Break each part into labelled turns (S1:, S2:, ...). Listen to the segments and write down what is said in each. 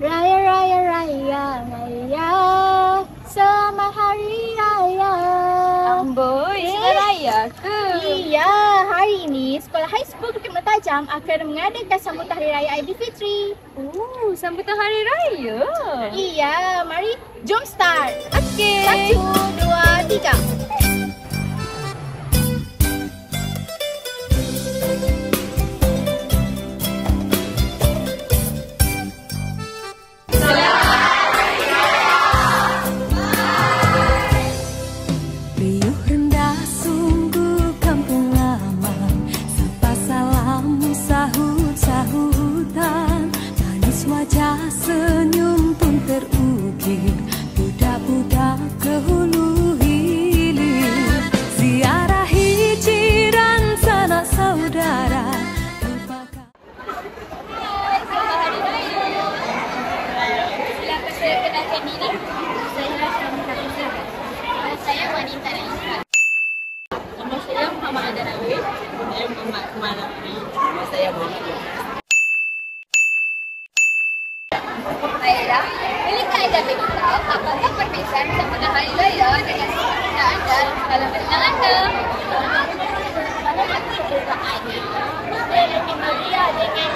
S1: Raya, raya, raya, raya. Selamat Hari Raya.
S2: Amboi, sekolah raya ke?
S1: Iya, hari ini Sekolah High School Bukit Mertajam akan mengadakan sambutan Hari Raya Aidilfitri.
S2: Oh, sambutan hari raya.
S1: Iya, mari jom start.
S2: Okey.
S1: 1, 2, 3.
S3: Riuh rendah sungguh kampung lama, sapa salam sahut-sahutan, manis wajah senyum pun terukir, budak-budak ke hulu hilir, ziarahi jiran sanak saudara.
S2: Silakan saya kenalkan diri. Saya Syamika Fizah. Saya wanita Raisa. Nama saya Muhammad Adan Awil. Saya Muhammad Kumal Afri. Nama saya Muhammad. Baiklah, bolehkah anda beritahu apakah perbezaan sambutan hari raya dengan sambutan anda dalam negara anda? Pada masa perbezaan ini, saya lebih meriah dengan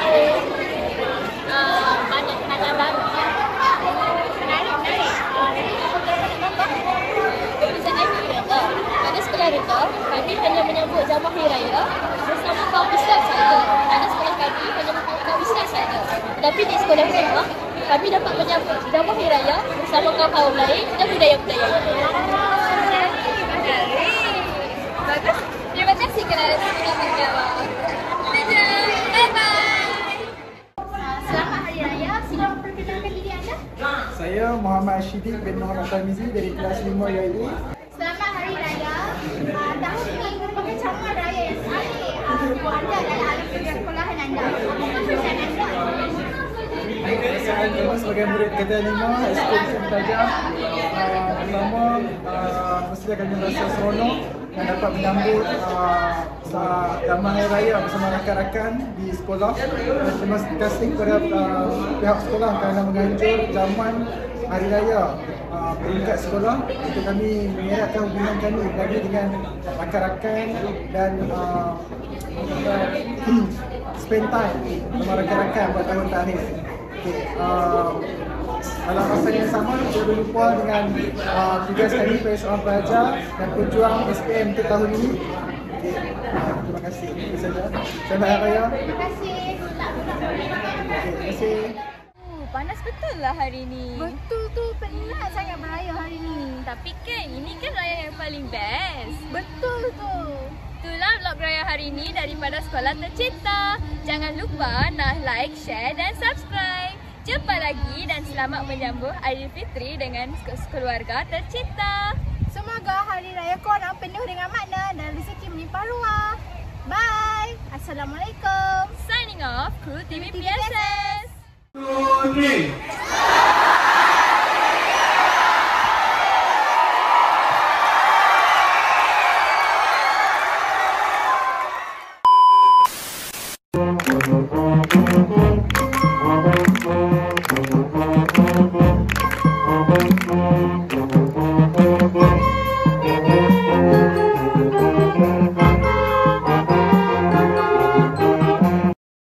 S2: banyak kenangan baru. Menarik. Perbezaan hari raya. Pada sekolah rendah, kami hanya menyambut jamuan hari raya bersama kaum besar saja. Pada sekolah kami hanya menyambut kaum besar saja. Tetapi di sekolah rendah, kami dapat menyambut jamuan hari raya bersama kaum lain dan budaya-budaya. Bagus. Terima kasih kerana sudah menjawab. Bye-bye.
S1: Selamat Hari Raya. Sila memperkenalkan diri anda.
S4: Saya Muhammad Syidik bin Muhammad Tamizi dari kelas 5 UAE.
S1: Selamat Hari Raya. Tahun ini merupakan cawangan raya yang sangat untuk anda dan alam persekolahan anda. Apakah pesan anda?
S4: Saya sebagai murid Ketua 5 High School Bukit Mertajam. Pertama, mesti akan merasa seronok dan dapat menyambut jamuan hari raya bersama rakan-rakan di sekolah. Dan terima kasih kepada pihak sekolah kerana menganjur jamuan hari raya peringkat sekolah untuk kami mengeratkan hubungan kami lagi dengan rakan-rakan dan spend time bersama rakan-rakan buat tahun terakhir. Okay, dalam masa yang sama, saya berjumpa dengan tugas kami sebagai seorang pelajar dan pejuang SPM untuk tahun ini. Okay, terima kasih. Itu saja. Selamat Hari Raya.
S1: Terima kasih.
S4: Okay, terima kasih.
S2: Panas betul lah hari ni.
S1: Betul tu, penat sangat beraya hari ni.
S2: Tapi kan, ini kan raya yang paling best.
S1: Betul tu.
S2: Itulah vlog raya hari ini daripada Sekolah Tercinta. Jangan lupa nak like, share dan subscribe. Jumpa lagi dan selamat menyambut Aidilfitri dengan keluarga tercinta.
S1: Semoga Hari Raya korang penuh dengan makna dan rezeki melimpah ruah. Bye. Assalamualaikum.
S2: Signing off, Kru TV PSS.
S5: 2, 3.